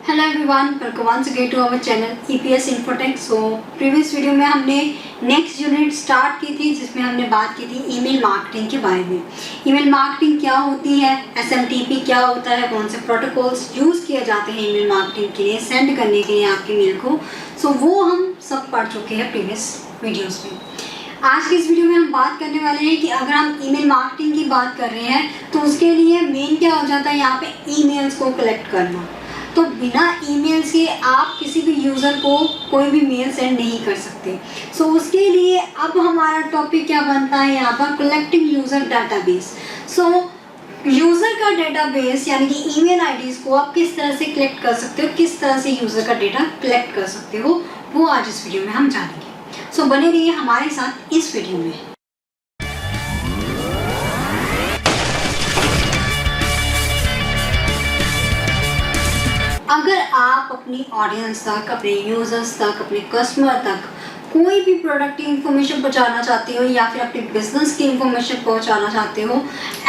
Hello everyone, welcome once again to our channel EPS Infotech. So previous video में हमने next unit start की थी जिसमें हमने बात की थी ईमेल मार्केटिंग के बारे में। ईमेल मार्केटिंग क्या होती है, एसएमटीपी क्या होता है, कौन से प्रोटोकॉल्स यूज़ किए जाते हैं ईमेल मार्केटिंग के लिए, सेंड करने के लिए आपके मेल को। सो वो हम सब पढ़ चुके हैं प्रीवियस वीडियोज़ में। आज की इस वीडियो में हम बात करने वाले हैं कि अगर हम ईमेल मार्केटिंग की बात कर रहे हैं तो उसके लिए मेन क्या हो जाता है यहाँ पे ईमेल्स को कलेक्ट करना। तो बिना ईमेल्स के आप किसी भी यूज़र को कोई भी मेल सेंड नहीं कर सकते। सो उसके लिए अब हमारा टॉपिक क्या बनता है यहाँ पर, कलेक्टिंग यूज़र डाटाबेस। सो यूज़र का डेटाबेस यानी कि ईमेल आईडीज़ को आप किस तरह से कलेक्ट कर सकते हो, किस तरह से यूज़र का डेटा कलेक्ट कर सकते हो, वो आज इस वीडियो में हम जानेंगे। सो बने रहिए हमारे साथ इस वीडियो में। अगर आप अपनी ऑडियंस तक, अपने यूजर्स तक, अपने कस्टमर तक कोई भी प्रोडक्ट की इन्फॉर्मेशन पहुंचाना चाहते हो या फिर अपने बिजनेस की इन्फॉर्मेशन पहुंचाना चाहते हो,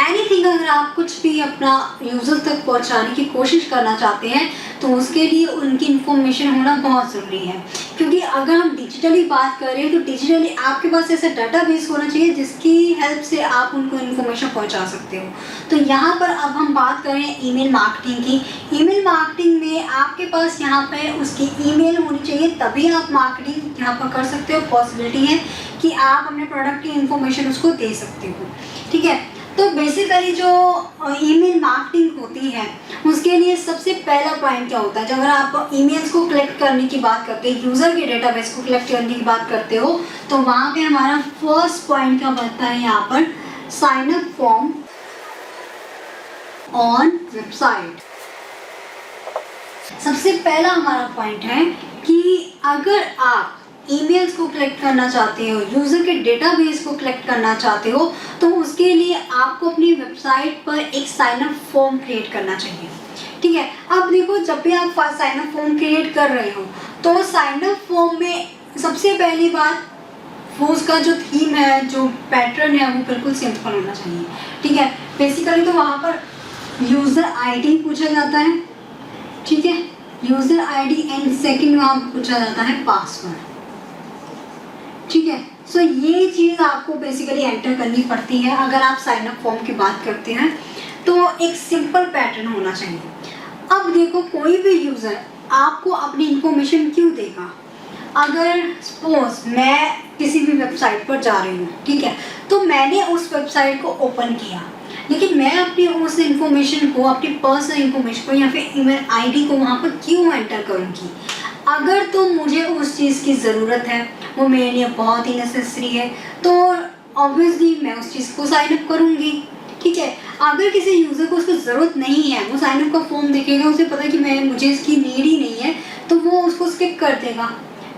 एनीथिंग, अगर आप कुछ भी अपना यूजर्स तक पहुंचाने की कोशिश करना चाहते हैं तो उसके लिए उनकी इन्फॉर्मेशन होना बहुत ज़रूरी है। क्योंकि अगर हम डिजिटली बात कर रहे हैं तो डिजिटली आपके पास ऐसा डाटाबेस होना चाहिए जिसकी हेल्प से आप उनको इन्फॉर्मेशन पहुंचा सकते हो। तो यहाँ पर अब हम बात कर रहे हैं ईमेल मार्केटिंग की। ईमेल मार्केटिंग में आपके पास यहाँ पे उसकी ईमेल होनी चाहिए, तभी आप मार्केटिंग यहाँ पर कर सकते हो। पॉसिबिलिटी है कि आप अपने प्रोडक्ट की इन्फॉर्मेशन उसको दे सकते हो, ठीक है। तो बेसिकली जो ईमेल मार्केटिंग होती है उसके लिए सबसे पहला पॉइंट क्या होता है, जब अगर आप ईमेल्स को कलेक्ट करने की बात करते हैं, यूज़र के डेटाबेस को कलेक्ट करने की बात करते हो, तो वहाँ पे हमारा फर्स्ट पॉइंट क्या बनता है यहाँ पर, sign up form on website. सबसे पहला हमारा पॉइंट है कि अगर आप ईमेल्स को कलेक्ट करना चाहते हो, यूज़र के डेटाबेस को कलेक्ट करना चाहते हो, तो उसके लिए आपको अपनी वेबसाइट पर एक साइन अप फॉर्म क्रिएट करना चाहिए, ठीक है। अब देखो, जब भी आप साइन अप फॉर्म क्रिएट कर रहे हो तो साइन अप फॉर्म में सबसे पहली बात, वो उसका जो थीम है, जो पैटर्न है, वो बिल्कुल सिंपल होना चाहिए, ठीक है। बेसिकली तो वहाँ पर यूज़र आईडी पूछा जाता है, ठीक है, यूज़र आईडी, एंड सेकंड वहाँ पर पूछा जाता है पासवर्ड, ठीक है। सो ये चीज़ आपको बेसिकली एंटर करनी पड़ती है अगर आप साइन अप फॉर्म की बात करते हैं। तो एक सिंपल पैटर्न होना चाहिए। अब देखो, कोई भी यूज़र आपको अपनी इंफॉर्मेशन क्यों देगा? अगर सपोज मैं किसी भी वेबसाइट पर जा रही हूँ, ठीक है, तो मैंने उस वेबसाइट को ओपन किया, लेकिन मैं अपनी उस इंफॉर्मेशन को, अपनी पर्सनल इंफॉर्मेशन को या फिर ईमेल आईडी को वहाँ पर क्यों एंटर करूँगी? अगर तो मुझे उस चीज़ की ज़रूरत है, वो मेरे लिए बहुत ही नेसेसरी है, तो ऑब्वियसली मैं उस चीज़ को साइन अप करूँगी, ठीक है। अगर किसी यूज़र को उसकी ज़रूरत नहीं है, वो साइन अप का फॉर्म देखेगा, उसे पता है कि मुझे इसकी नीड ही नहीं है, तो वो उसको स्किप कर देगा,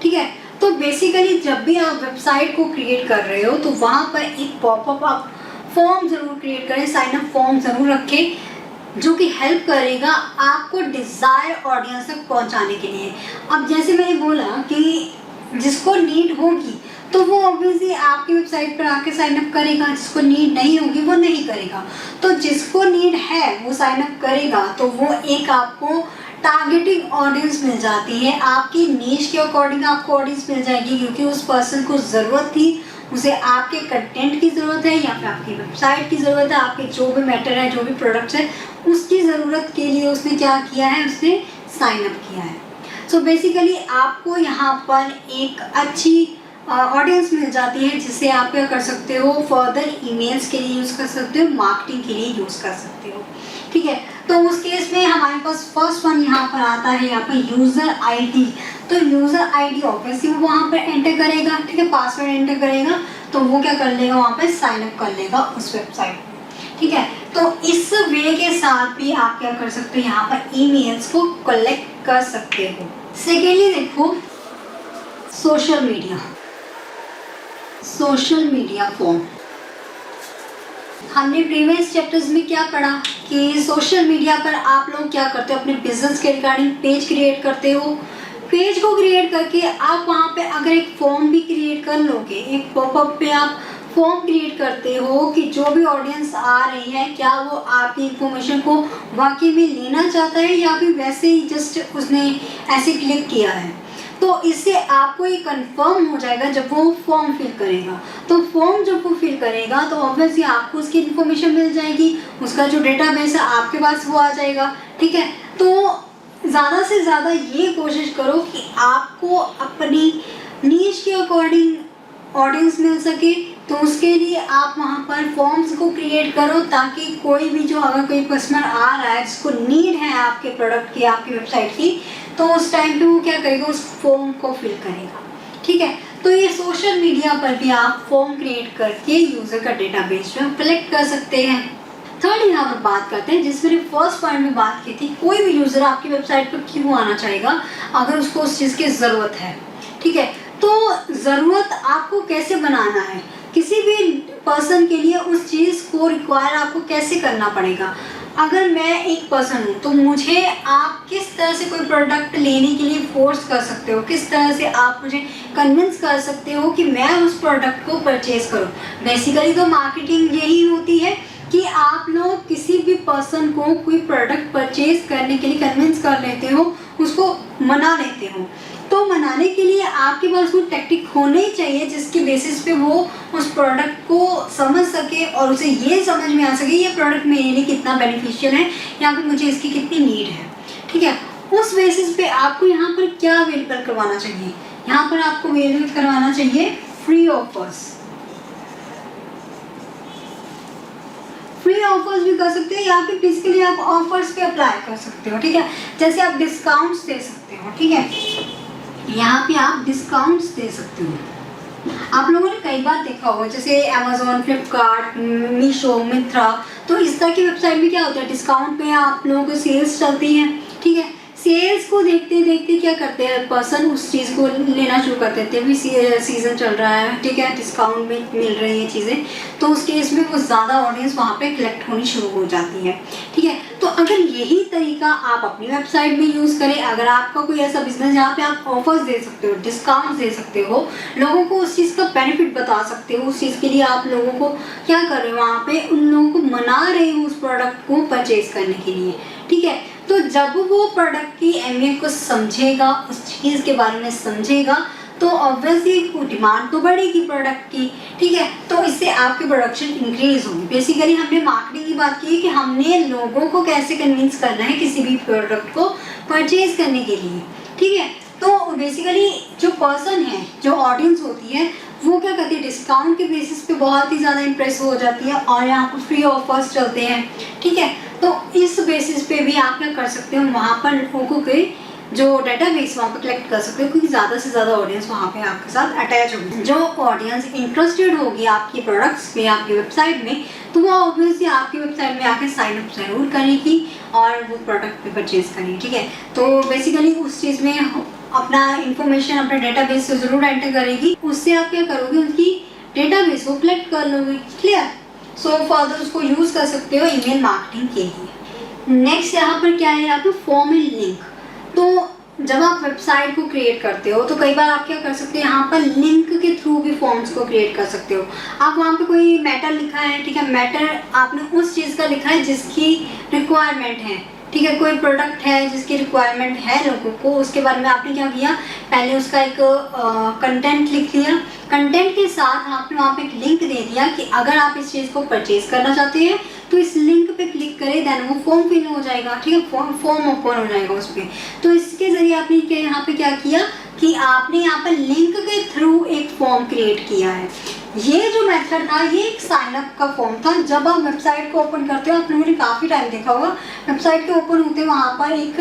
ठीक है। तो बेसिकली जब भी आप वेबसाइट को क्रिएट कर रहे हो तो वहाँ पर एक पॉपअप आप फॉर्म ज़रूर क्रिएट करें, साइन अप फॉर्म ज़रूर रखें, जो कि हेल्प करेगा आपको डिज़ायर ऑडियंस तक पहुंचाने के लिए। अब जैसे मैंने बोला कि जिसको नीड होगी तो वो ऑब्वियसली आपकी वेबसाइट पर आके साइन अप करेगा, जिसको नीड नहीं होगी वो नहीं करेगा। तो जिसको नीड है वो साइन अप करेगा, तो वो एक आपको टारगेटिंग ऑडियंस मिल जाती है, आपकी नीश के अकॉर्डिंग आपको ऑडियंस मिल जाएगी, क्योंकि उस पर्सन को ज़रूरत थी, उसे आपके कंटेंट की ज़रूरत है या फिर आपकी वेबसाइट की ज़रूरत है, आपके जो भी मैटर है, जो भी प्रोडक्ट्स है, उसकी ज़रूरत के लिए उसने क्या किया है, उसने साइन अप किया है। सो बेसिकली आपको यहाँ पर एक अच्छी ऑडियंस मिल जाती है जिससे आप क्या कर सकते हो, फर्दर ईमेल्स के लिए यूज़ कर सकते हो, मार्केटिंग के लिए यूज़ कर सकते हो, ठीक है। तो उस केस में हमारे पास फर्स्ट वन यहाँ पर आता है, यहाँ पर यूज़र आईडी। तो यूज़र आईडी ऑब्वियसली वो वहाँ पर एंटर करेगा, ठीक है, पासवर्ड एंटर करेगा, तो वो क्या कर लेगा, वहाँ पर साइन अप कर लेगा उस वेबसाइट पर, ठीक है। तो इस वे के साथ भी आप क्या कर सकते हो, यहाँ पर ईमेल्स को कलेक्ट कर सकते हो। सेकेंडली देखो, सोशल मीडिया फॉर्म। हमने प्रीवियस चैप्टर्स में क्या पढ़ा कि सोशल मीडिया पर आप लोग क्या करते हो, अपने बिजनेस के रिगार्डिंग पेज क्रिएट करते हो। पेज को क्रिएट करके आप वहाँ पे अगर एक फॉर्म भी क्रिएट कर लोगे, एक पॉपअप पे आप फॉर्म क्रिएट करते हो कि जो भी ऑडियंस आ रही है क्या वो आपकी इन्फॉर्मेशन को वाकई में लेना चाहता है या फिर वैसे ही जस्ट उसने ऐसे क्लिक किया है। तो इससे आपको ये कंफर्म हो जाएगा जब वो फॉर्म फिल करेगा। तो फॉर्म जब वो फिल करेगा तो ऑब्वियसली आपको उसकी इन्फॉर्मेशन मिल जाएगी, उसका जो डेटाबेस है आपके पास वो आ जाएगा, ठीक है। तो ज़्यादा से ज़्यादा ये कोशिश करो कि आपको अपनी नीश के अकॉर्डिंग ऑडियंस मिल सके। तो उसके लिए आप वहाँ पर फॉर्म्स को क्रिएट करो ताकि कोई भी जो अगर कोई कस्टमर आ रहा है जिसको नीड है आपके प्रोडक्ट की, आपकी वेबसाइट की, तो उस टाइम पे वो क्या करेगा, उस फॉर्म को फिल करेगा, ठीक है। तो ये सोशल मीडिया पर भी आप फॉर्म क्रिएट करके यूज़र का डेटाबेस जो कलेक्ट कर सकते हैं। थर्ड यहाँ पर बात करते हैं जिस मैंने फर्स्ट पॉइंट में बात की थी, कोई भी यूज़र आपकी वेबसाइट पर क्यों आना चाहेगा अगर उसको उस चीज़ की ज़रूरत है, ठीक है। तो ज़रूरत आपको कैसे बनाना है, किसी भी पर्सन के लिए उस चीज़ को रिक्वायर आपको कैसे करना पड़ेगा। अगर मैं एक पर्सन हूँ तो मुझे आप किस तरह से कोई प्रोडक्ट लेने के लिए फोर्स कर सकते हो, किस तरह से आप मुझे कन्विंस कर सकते हो कि मैं उस प्रोडक्ट को परचेज़ करूँ। बेसिकली तो मार्केटिंग यही होती है कि आप लोग किसी भी पर्सन को कोई प्रोडक्ट परचेज़ करने के लिए कन्विंस कर लेते हो, उसको मना लेते हो। तो मनाने के लिए आपके पास कोई टेक्निक होने ही चाहिए जिसके बेसिस पे वो उस प्रोडक्ट को समझ सके और उसे ये समझ में आ सके ये प्रोडक्ट मेरे लिए कितना बेनिफिशियल है या फिर मुझे इसकी कितनी नीड है, ठीक है। उस बेसिस पे आपको यहाँ पर क्या अवेलेबल करवाना चाहिए, यहाँ पर आपको अवेलेबल करवाना चाहिए फ्री ऑफर्स। फ्री ऑफर्स भी कर सकते हो या फिर बेसिकली आप ऑफर्स पे अप्लाई कर सकते हो, ठीक है। जैसे आप डिस्काउंट्स दे सकते हो, ठीक है, यहाँ पे आप डिस्काउंट्स दे सकते हो। आप लोगों ने कई बार देखा होगा जैसे अमेज़ॉन, फ्लिपकार्ट, मीशो, मिंत्रा, तो इस तरह की वेबसाइट में क्या होता है, डिस्काउंट पे आप लोगों को सेल्स चलती हैं, ठीक है। सेल्स को देखते देखते क्या करते हैं पर्सन उस चीज़ को लेना शुरू कर देते हैं, भी सीज़न चल रहा है, ठीक है, डिस्काउंट में मिल रही हैं चीज़ें, तो उस केस में वो ज़्यादा ऑडियंस वहाँ पे कलेक्ट होनी शुरू हो जाती है, ठीक है। तो अगर यही तरीका आप अपनी वेबसाइट में यूज़ करें, अगर आपका कोई ऐसा बिजनेस जहाँ पे आप ऑफर्स दे सकते हो, डिस्काउंट दे सकते हो, लोगों को उस चीज़ का बेनिफिट बता सकते हो, उस चीज़ के लिए आप लोगों को क्या कर रहे हो, वहाँ पे उन लोगों को मना रहे हो उस प्रोडक्ट को परचेज़ करने के लिए, ठीक है। तो जब वो प्रोडक्ट की अहमियत को समझेगा, उस चीज़ के बारे में समझेगा, तो ऑब्वियसली डिमांड तो बढ़ेगी प्रोडक्ट की, ठीक है। तो इससे आपकी प्रोडक्शन इंक्रीज होगी। बेसिकली हमने मार्केटिंग की बात की है कि हमने लोगों को कैसे कन्विंस करना है किसी भी प्रोडक्ट को परचेज करने के लिए, ठीक है। तो बेसिकली जो पर्सन है, जो ऑडियंस होती है, वो क्या करती है, डिस्काउंट के बेसिस पे बहुत ही ज़्यादा इंप्रेस हो जाती है और यहाँ पर फ्री ऑफर्स चलते हैं, ठीक है। तो इस बेसिस पे भी आप क्या कर सकते हो, वहाँ पर लोगों के जो डेटाबेस वहाँ पे कलेक्ट कर सकते हो क्योंकि ज़्यादा से ज़्यादा ऑडियंस वहाँ पे आपके साथ अटैच होगी। जो ऑडियंस इंटरेस्टेड होगी आपके प्रोडक्ट्स में, आपकी वेबसाइट में, तो वो ऑब्वियसली आपकी वेबसाइट में आके साइन अप ज़रूर करेगी और वो प्रोडक्ट पे परचेज करेगी, ठीक है। तो बेसिकली उस चीज़ में अपना इंफॉर्मेशन अपने डेटाबेस से ज़रूर एंटर करेगी। उससे आप क्या करोगे, उनकी डेटाबेस को कलेक्ट कर लोगे, क्लियर। सो फर्दर उसको यूज़ कर सकते हो ईमेल मार्केटिंग के लिए। नेक्स्ट यहाँ पर क्या है, यहाँ पर फॉर्म एंड लिंक। तो जब आप वेबसाइट को क्रिएट करते हो तो कई बार आप क्या कर सकते हो, यहाँ पर लिंक के थ्रू भी फॉर्म्स को क्रिएट कर सकते हो। आप वहाँ पे कोई मैटर लिखा है, ठीक है, मैटर आपने उस चीज़ का लिखा है जिसकी रिक्वायरमेंट है, ठीक है। कोई प्रोडक्ट है जिसकी रिक्वायरमेंट है लोगों को, उसके बारे में आपने क्या किया, पहले उसका एक कंटेंट लिख लिया। कंटेंट के साथ आपने वहाँ पे एक लिंक दे दिया कि अगर आप इस चीज़ को परचेज करना चाहते हैं तो इस लिंक पे क्लिक करें, देन वो फॉर्म फिल हो जाएगा, ठीक है, फॉर्म ओपन हो जाएगा उस पर। तो इसके ज़रिए आपने यहाँ पे क्या किया कि आपने यहाँ पर लिंक के थ्रू एक फॉर्म क्रिएट किया है। ये जो मेथड था ये एक साइन अप का फॉर्म था। जब आप वेबसाइट को ओपन करते हो, आप लोगों ने काफ़ी टाइम देखा होगा, वेबसाइट के ओपन होते वहाँ पर एक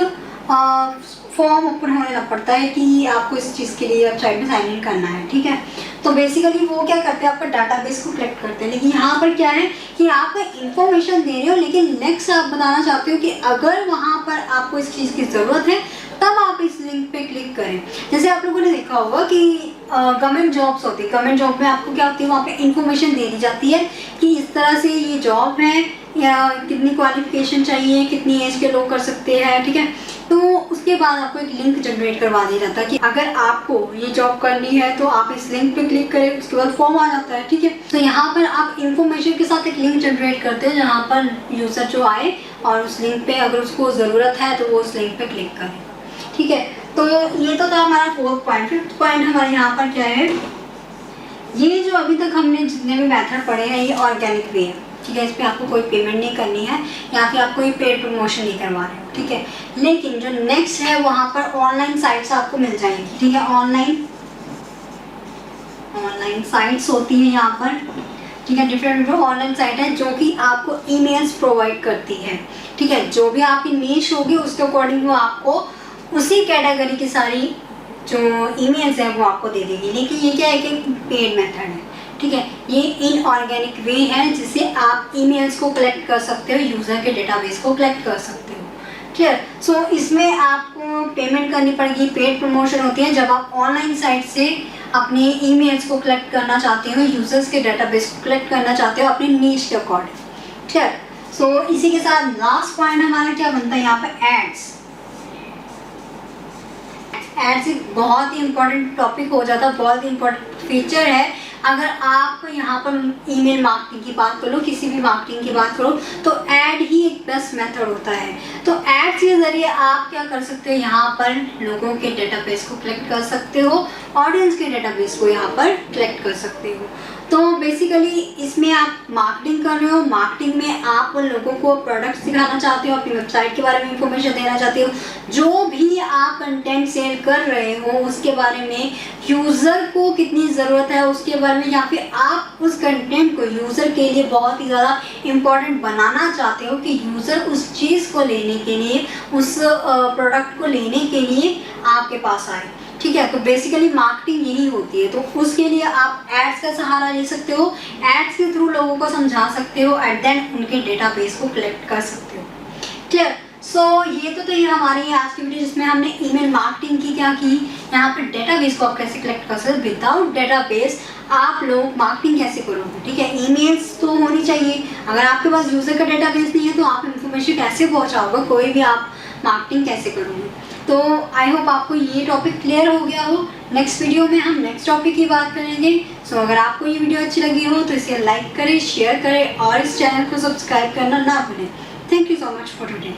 फॉर्म ओपन होने लग पड़ता है कि आपको इस चीज़ के लिए वेबसाइट में साइन इन करना है, ठीक है। तो बेसिकली वो क्या करते हैं, आपका डाटाबेस को कलेक्ट करते हैं। लेकिन यहाँ पर क्या है कि आप इंफॉर्मेशन दे रहे हो, लेकिन नेक्स्ट आप बताना चाहते हो कि अगर वहाँ पर आपको इस चीज़ की ज़रूरत है तब आप इस लिंक पे क्लिक करें। जैसे आप लोगों ने देखा होगा कि गवर्नमेंट जॉब्स होती है, गवर्नमेंट जॉब में आपको क्या होती है, वहाँ पे इंफॉर्मेशन दे दी जाती है कि इस तरह से ये जॉब है या कितनी क्वालिफिकेशन चाहिए, कितनी एज के लोग कर सकते हैं, ठीक है। तो उसके बाद आपको एक लिंक जनरेट करवा दिया जाता है कि अगर आपको ये जॉब करनी है तो आप इस लिंक पे क्लिक करें, उसके बाद फॉर्म आ जाता है। ठीक है, तो यहाँ पर आप इंफॉर्मेशन के साथ एक लिंक जनरेट करते हो जहाँ पर यूज़र जो आए और उस लिंक पे अगर उसको ज़रूरत है तो वो उस लिंक पे क्लिक करे। ठीक है, तो ये तो था हमारा 4th पॉइंट। 5th पॉइंट हमारे यहाँ पर क्या है, ये जो अभी तक हमने जितने भी मेथड पढ़े हैं ये ऑर्गेनिक वे है। ठीक है, इस पर आपको कोई पेमेंट नहीं करनी है या फिर आप कोई पेड प्रमोशन नहीं करवा रहे हो। ठीक है, लेकिन जो नेक्स्ट है वहाँ पर ऑनलाइन साइट्स आपको मिल जाएंगी। ठीक है, ऑनलाइन साइट्स होती है यहाँ पर। ठीक है, डिफरेंट ऑनलाइन साइट है जो कि आपको ईमेल्स प्रोवाइड करती है। ठीक है, जो भी आपकी नीश होगी उसके अकॉर्डिंग वो आपको उसी कैटेगरी की सारी जो ईमेल्स है वो आपको दे देगी। लेकिन ये क्या है कि पेड मेथड है। ठीक है, ये इनऑर्गेनिक वे है जिससे आप ईमेल्स को कलेक्ट कर सकते हो, यूज़र के डेटाबेस को कलेक्ट कर सकते हो। क्लियर? सो इसमें आपको पेमेंट करनी पड़ेगी, पेड प्रमोशन होती है जब आप ऑनलाइन साइट से अपने ईमेल्स को कलेक्ट करना चाहते हो, यूज़र्स के डेटाबेस को कलेक्ट करना चाहते हो अपनी नीश के अकॉर्डिंग। क्लियर? सो इसी के साथ लास्ट पॉइंट हमारा क्या बनता है यहाँ पर, एड्स। एड्स एक बहुत ही इंपॉर्टेंट टॉपिक हो जाता है, बहुत ही इंपॉर्टेंट फीचर है। अगर आप यहाँ पर ईमेल मार्केटिंग की बात करो, किसी भी मार्केटिंग की बात करो, तो ऐड ही एक बेस्ट मेथड होता है। तो एड्स के ज़रिए आप क्या कर सकते हो, यहाँ पर लोगों के डेटाबेस को कलेक्ट कर सकते हो, ऑडियंस के डेटाबेस को यहाँ पर कलेक्ट कर सकते हो। तो बेसिकली इसमें आप मार्केटिंग कर रहे हो, मार्केटिंग में आप लोगों को प्रोडक्ट्स दिखाना चाहते हो, अपनी वेबसाइट के बारे में इंफॉर्मेशन देना चाहते हो, जो भी आप कंटेंट सेल कर रहे हो उसके बारे में, यूज़र को कितनी ज़रूरत है उसके बारे में, या फिर आप उस कंटेंट को यूज़र के लिए बहुत ही ज़्यादा इम्पॉर्टेंट बनाना चाहते हो कि यूज़र उस चीज़ को लेने के लिए, उस प्रोडक्ट को लेने के लिए आपके पास आए। ठीक है, तो बेसिकली मार्केटिंग यही होती है। तो उसके लिए आप एड्स का सहारा ले सकते हो, एड्स के थ्रू लोगों को समझा सकते हो, एट देन उनके डेटाबेस को कलेक्ट कर सकते हो। क्लियर? सो ये तो थी हमारी आज की वीडियो जिसमें हमने ईमेल मार्केटिंग की क्या की, यहाँ पर डेटाबेस को आप कैसे कलेक्ट कर सकते हो। विदाउट डेटाबेस आप लोग मार्केटिंग कैसे करोगे। ठीक है, ईमेल्स तो होनी चाहिए, अगर आपके पास यूज़र का डेटाबेस नहीं है तो आप इंफॉर्मेशन कैसे पहुँचाओगे, कोई भी आप मार्केटिंग कैसे करोगे। तो आई होप आपको ये टॉपिक क्लियर हो गया हो। नेक्स्ट वीडियो में हम नेक्स्ट टॉपिक की बात करेंगे। सो अगर आपको ये वीडियो अच्छी लगी हो तो इसे लाइक करें, शेयर करें और इस चैनल को सब्सक्राइब करना ना भूलें। Thank you so much for today.